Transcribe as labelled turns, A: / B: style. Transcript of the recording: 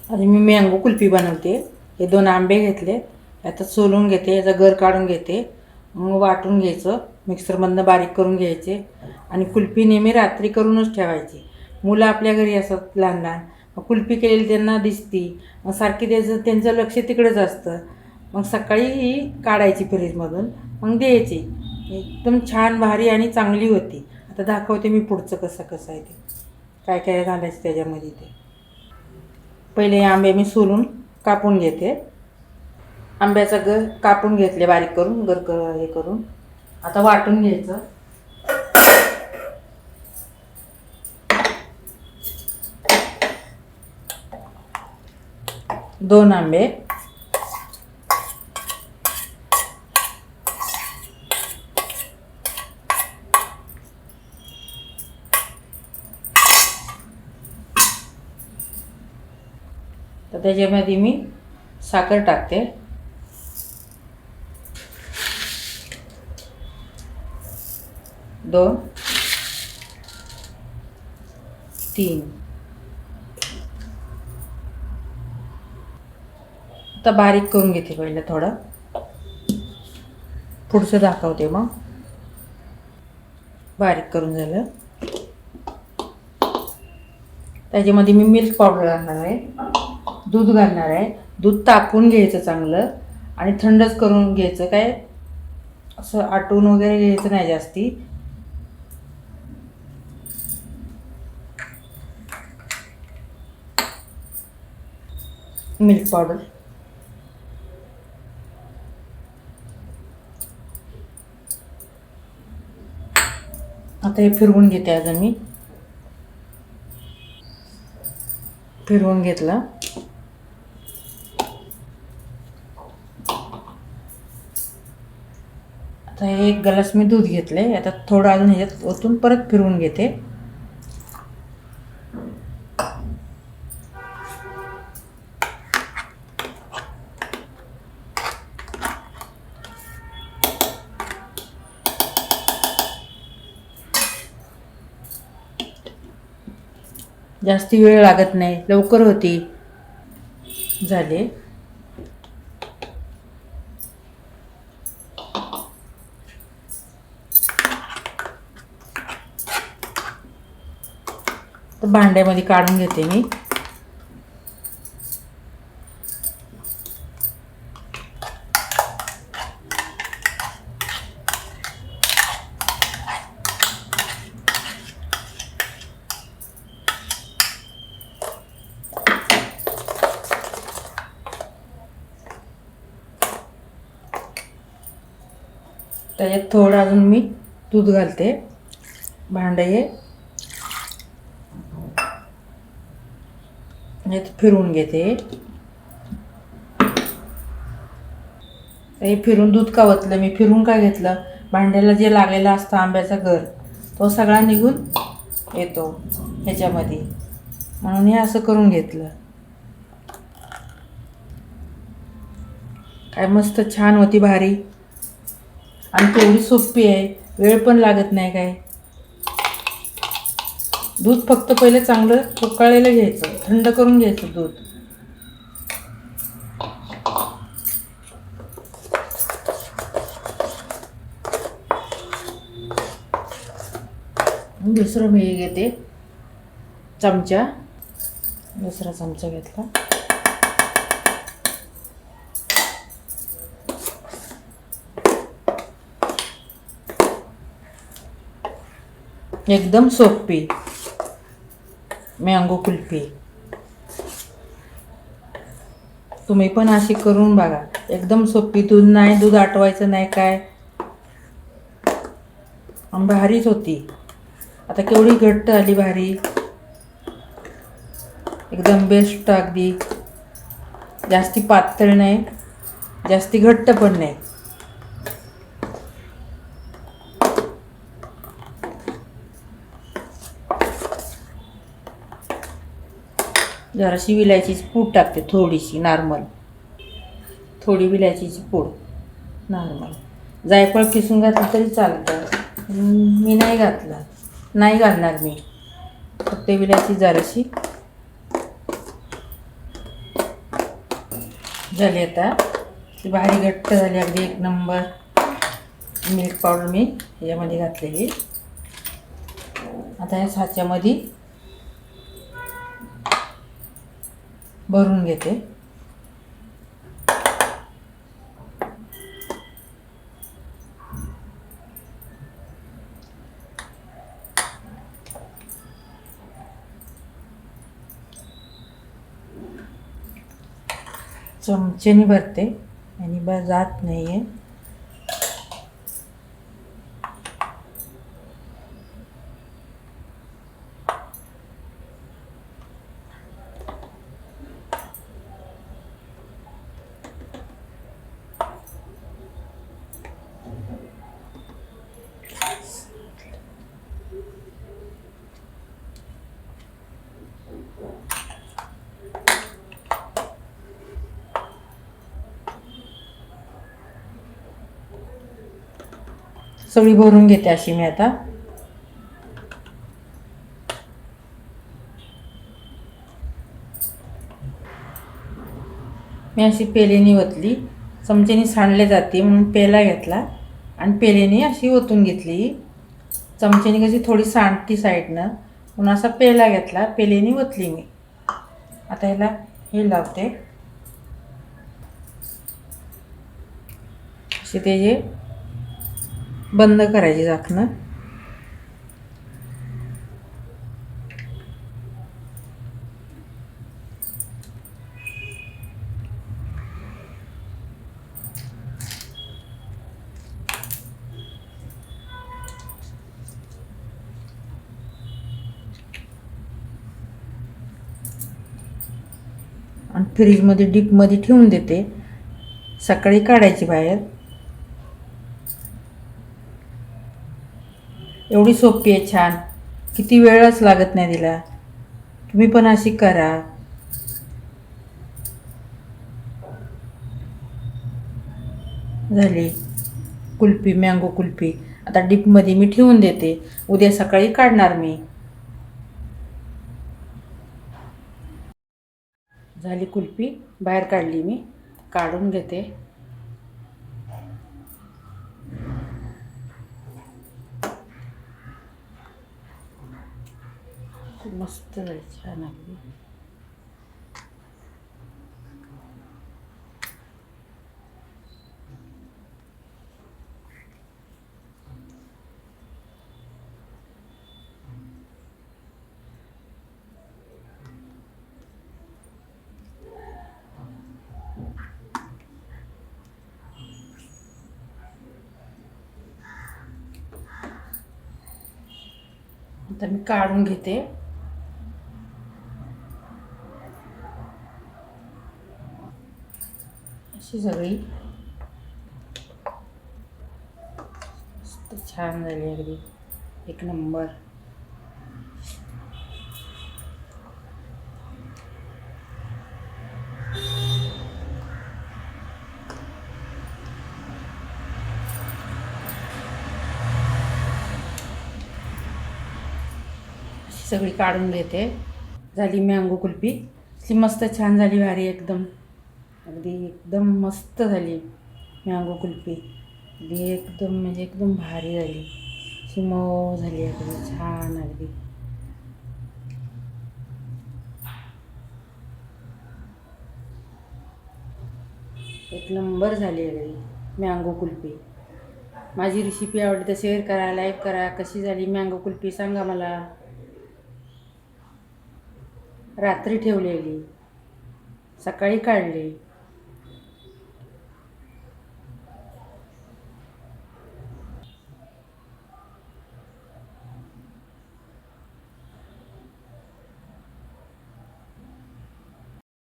A: आणि मी मँगो कुल्फी बनवते। हे 2 आंबे घेतले, आता सोलून घेते, याचा गर काढून घेते, मग वाटून घ्यायचं, मिक्सरमधनं बारीक करून घ्यायचे आणि कुल्फी नेहमी रात्री करूनच ठेवायची। मुलं आपल्या घरी असतात लहान लहान, मग कुल्फी केलेली त्यांना दिसती, मग सारखी त्यांचं लक्ष तिकडेच असतं। मग सकाळी ही काढायची फ्रीजमधून, मग द्यायची, एकदम छान भारी आणि चांगली होती। आता दाखवते मी पुढचं कसं कसं आहे ते, काय काय घालायचं त्याच्यामध्ये ते। पहिले आंबे मी सोलून कापून घेते, आंब्याचा गर कापून घेतले बारीक करून, हे करून। आता वाटून घ्यायचं। 2 आंबे, तर त्याच्यामध्ये मी साखर टाकते, 2 3। आता बारीक करून घेते पहिलं थोडं, पुढचं दाखवते। मग बारीक करून झालं, त्याच्यामध्ये मी मिल्क पावडर घालणार आहे, दूध घालणार आहे। दूध तापवून घ्यायचं चांगलं आणि थंडच करून घ्यायचं, काय असं आटून वगैरे घ्यायचं नाही जास्ती। मिल्क पावडर, आता हे फिरवून घेते। अजून मी फिरवून घेतलं, आता हे 1 ग्लास मी दूध घेतले, आता थोडं अजून ह्याच्यात ओतून परत फिरवून घेते। जास्ती वेळ लागत नाही, लवकर होती। झाले, तर भांड्यामध्ये काढून घेते मी। त्याच्यात थोडं अजून मी दूध घालते, भांडं हे फिरवून घेते। हे फिरून दूध का ओतलं मी, फिरून काय घेतलं, भांड्याला जे लागलेला असतं आंब्याचा गर, तो सगळा निघून येतो ह्याच्यामध्ये, म्हणून हे असं करून घेतलं। काय मस्त छान होती, भारी, आणि तेवढी सोपी आहे, वेळ पण लागत नाही काय। दूध फक्त पहिले चांगलं उकळलेलं घ्यायचं, थंड करून घ्यायचं दूध। दुसरं मी घेते चमचा, दुसरा चमचा घेतला, एकदम सोपी मँगो कुल्फी। तुम्ही पण अशी करून बघा, एकदम सोपी, दूध नाही, दूध आटवायचं नाही काय, भारीच होती। आता केवढी घट्ट आली, भारी, एकदम बेस्ट, अगदी जास्ती पातळ नाही, जास्ती घट्ट पण नाही। जराशी विलायचीची पूड टाकते, थोडीशी नॉर्मल, थोडी विलायचीची पूड नॉर्मल। जायफळ किसून घातलं तरी चालतं, मी नाही घातलं, नाही घालणार मी, फक्त विलायची जराशी। झाली आता ती भारी घट्ट झाली अगदी एक नंबर. मिल्क पावडर मी यामध्ये घातलेली. आता या साच्यामध्ये भरून घेते. चमच्याने भरते आणि जात नाही आहे. सगळी भरून घेते अशी मी आता. मी अशी पेलेनी ओतली. चमच्याने सांडले जाते म्हणून पेला घेतला आणि पेलेनी अशी ओतून घेतली. चमच्याने कशी थोडी सांडती साईडनं म्हणून असा पेला घेतला, पेलेनी ओतली मी. आता ह्याला हे लावते. असे त्याचे बंद करायचे झाकणं. आणि फ्रीजमध्ये डीपमध्ये ठेवून देते. सकाळी काढायची बाहेर. एवढी सोपी आहे, छान. किती वेळच लागत नाही तिला. तुम्ही पण अशी करा. झाली कुल्फी, मँगो कुल्फी. आता डीपमध्ये मी ठेवून देते. उद्या सकाळी काढणार मी. झाली कुल्फी, बाहेर काढली मी. काढून घेते. मस्त झाली, छान आहे. आता मी काढून घेते. अशी सगळी मस्त छान झाली, अगदी एक नंबर. सगळी काढून घेते. झाली मँगो कुल्फी. ती मस्त छान झाली, भारी एकदम. अगदी एकदम मस्त झाली मँगो कुल्फी. अगदी एकदम म्हणजे एकदम भारी झाली. अशी मऊ झाली, अगदी छान. अगदी एक नंबर झाली अगदी मँगो कुल्फी. माझी रेसिपी आवडली तर शेअर करा, लाईक करा. कशी झाली मँगो कुल्फी सांगा मला. रात्री ठेवलेली, सकाळी काढली.